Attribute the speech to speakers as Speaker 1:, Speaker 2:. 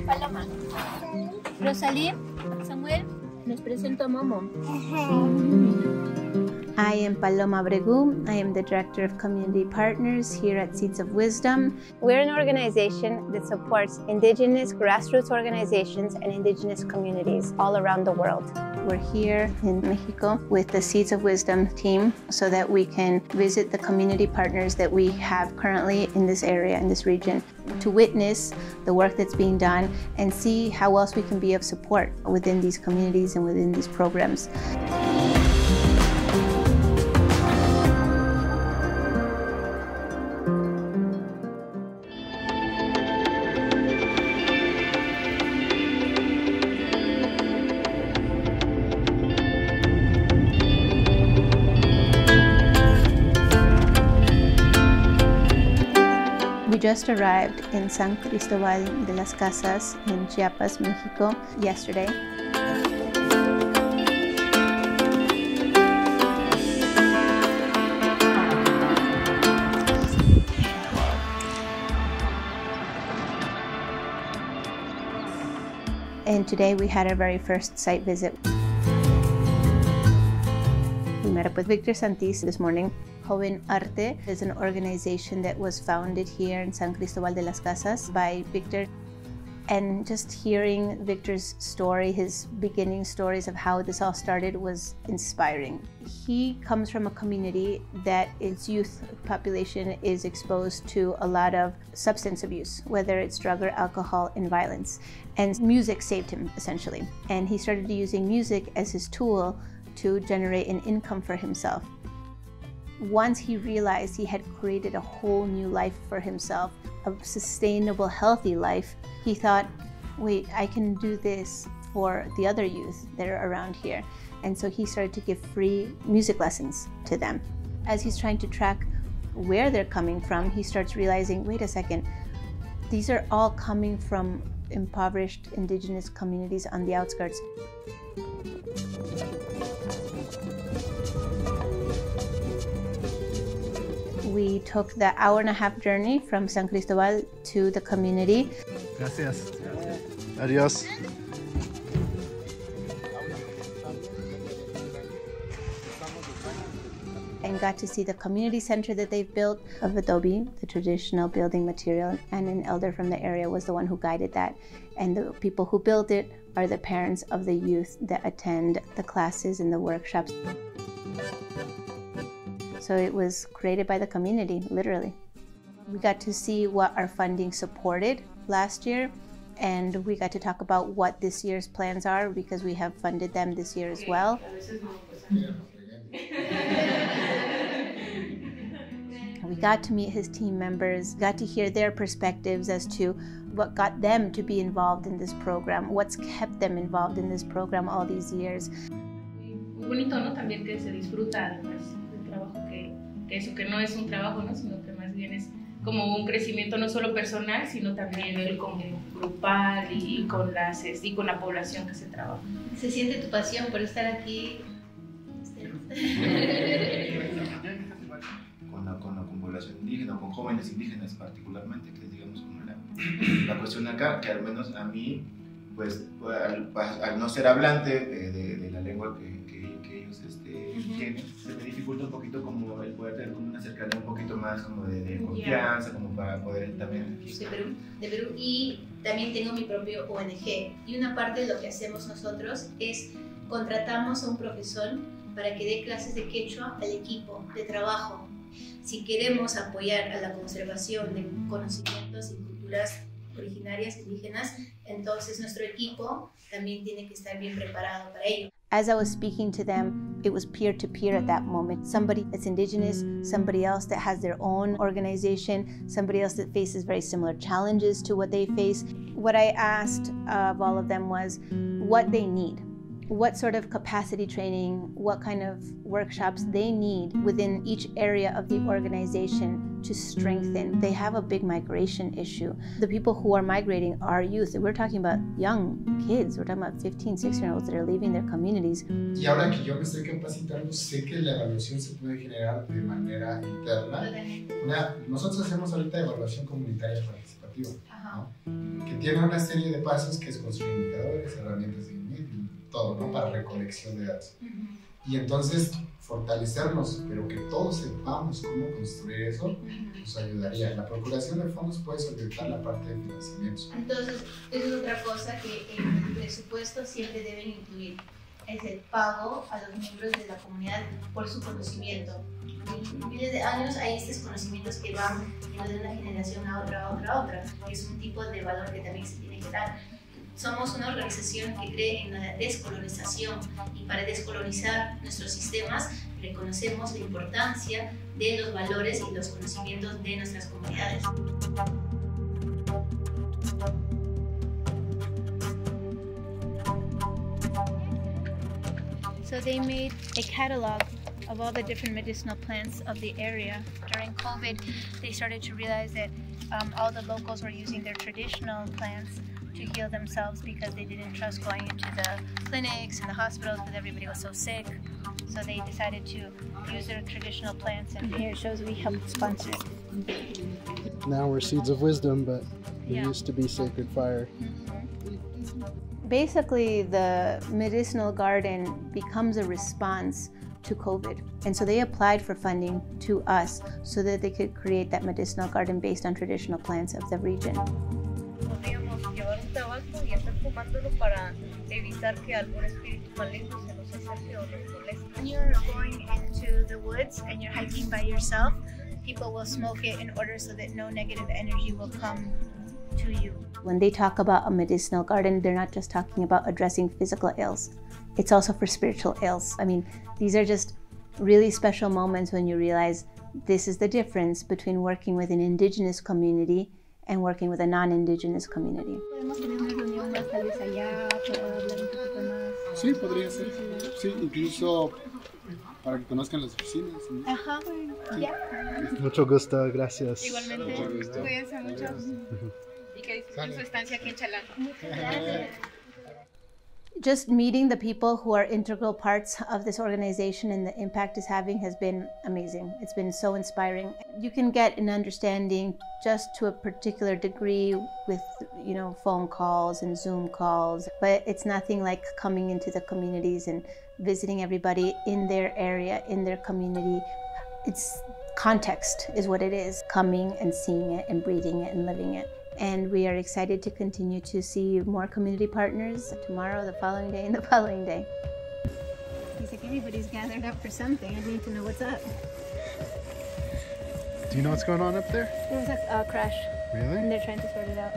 Speaker 1: Paloma. Rosalía, Samuel, les presento a Momo.
Speaker 2: I am Paloma Abregu. I am the Director of Community Partners here at Seeds of Wisdom. We're an organization that supports Indigenous grassroots organizations and Indigenous communities all around the world. We're here in Mexico with the Seeds of Wisdom team so that we can visit the community partners that we have currently in this area, in this region, to witness the work that's being done and see how else we can be of support within these communities and within these programs. We just arrived in San Cristobal de las Casas in Chiapas, Mexico, yesterday. And today we had our very first site visit. We met up with Victor Santiz this morning. Joven Arte is an organization that was founded here in San Cristobal de las Casas by Victor. And just hearing Victor's story, his beginning stories of how this all started was inspiring. He comes from a community that its youth population is exposed to a lot of substance abuse, whether it's drug or alcohol and violence. And music saved him, essentially. And he started using music as his tool to generate an income for himself. Once he realized he had created a whole new life for himself, a sustainable, healthy life, he thought, wait, I can do this for the other youth that are around here. And so he started to give free music lessons to them. As he's trying to track where they're coming from, he starts realizing, wait a second, these are all coming from impoverished Indigenous communities on the outskirts. We took the hour-and-a-half journey from San Cristobal to the community.
Speaker 3: Gracias. Adiós.
Speaker 2: And got to see the community center that they've built of adobe, the traditional building material, and an elder from the area was the one who guided that. And the people who built it are the parents of the youth that attend the classes and the workshops. So it was created by the community, literally. We got to see what our funding supported last year, and we got to talk about what this year's plans are because we have funded them this year as well. We got to meet his team members, got to hear their perspectives as to what got them to be involved in this program, what's kept them involved in this program all these years.
Speaker 4: Muy bonito, ¿no? También que se disfruta además del trabajo que eso que no es un trabajo, ¿no? Sino que más bien es como un crecimiento no solo personal, sino también como grupal y con la población que se trabaja.
Speaker 1: ¿Se siente tu pasión por estar aquí?
Speaker 5: Con población indígena, con jóvenes indígenas particularmente, que es digamos como la cuestión acá, que al menos a mí, pues al no ser hablante de la lengua que ellos tienen, se me dificulta un poquito como el poder tener como una cercanía un poquito más como de confianza, como para poder también...
Speaker 1: De Perú, y también tengo mi propio ONG, y una parte de lo que hacemos nosotros es contratamos a un profesor para que dé clases de quechua al equipo de trabajo. Si queremos apoyar a la conservación de conocimientos y culturas originarias indígenas, entonces nuestro equipo también tiene que estar bien preparado para ello.
Speaker 2: As I was speaking to them, it was peer-to-peer at that moment. Somebody that's Indigenous, somebody else that has their own organization, somebody else that faces very similar challenges to what they face. What I asked of all of them was what they need. What sort of capacity training, what kind of workshops they need within each area of the organization to strengthen. They have a big migration issue. The people who are migrating are youth. We're talking about young kids. We're talking about 15, 16-year-olds that are leaving their communities.
Speaker 6: Y ahora que yo me estoy capacitando, sé que la evaluación se puede generar de manera interna. Nosotros hacemos ahorita evaluación comunitaria participativa, ¿no? Que tiene una serie de pasos que es construir indicadores, herramientas de seguimiento y todo, ¿no? Para recolección de datos. Y entonces fortalecernos, pero que todos sepamos cómo construir eso, nos ayudaría. La procuración de fondos puede solventar la parte de financiamiento.
Speaker 1: Entonces, eso es otra cosa que en el presupuesto siempre deben incluir. Es el pago a los miembros de la comunidad por su conocimiento. En miles de años hay estos conocimientos que van de una generación a otra, que es un tipo de valor que también se tiene que dar. Somos una organización que cree en la descolonización y para descolonizar nuestros sistemas reconocemos la importancia de los valores y los conocimientos de nuestras comunidades.
Speaker 2: So they made a catalog of all the different medicinal plants of the area. During COVID, they started to realize that all the locals were using their traditional plants to heal themselves because they didn't trust going into the clinics and the hospitals because everybody was so sick. So they decided to use their traditional plants, and here it shows we helped sponsor it.
Speaker 3: Now we're Seeds of Wisdom, but we used to be Sacred Fire.
Speaker 2: Basically, the medicinal garden becomes a response to COVID. And so they applied for funding to us so that they could create that medicinal garden based on traditional plants of the region.
Speaker 7: Podríamos llevar un tabaco y estar fumándolo para evitar que algún espíritu maligno se nos acerque o nos moleste.
Speaker 2: When you're going into the woods and you're hiking by yourself, people will smoke it in order so that no negative energy will come to you. When they talk about a medicinal garden, they're not just talking about addressing physical ills. It's also for spiritual ills. I mean, these are just really special moments when you realize this is the difference between working with an indigenous community and working with a non-indigenous community.
Speaker 8: Sí, podría ser. Sí, incluso para que conozcan las oficinas.
Speaker 2: Ajá, ya.
Speaker 3: Mucho gusto, gracias.
Speaker 4: Igualmente,
Speaker 8: Mucho gusto.
Speaker 4: cuídense mucho y que disfruten su estancia aquí en Chalam.
Speaker 2: Just meeting the people who are integral parts of this organization and the impact it's having has been amazing. It's been so inspiring. You can get an understanding just to a particular degree with, you know, phone calls and Zoom calls, but it's nothing like coming into the communities and visiting everybody in their area, in their community. It's context is what it is, coming and seeing it and breathing it and living it. And we are excited to continue to see more community partners tomorrow, the following day, and the following day. He's like, everybody's gathered up for something. I need to know what's up.
Speaker 3: Do you know what's going on up there?
Speaker 2: There was a crash.
Speaker 3: Really?
Speaker 2: And they're trying to sort it out.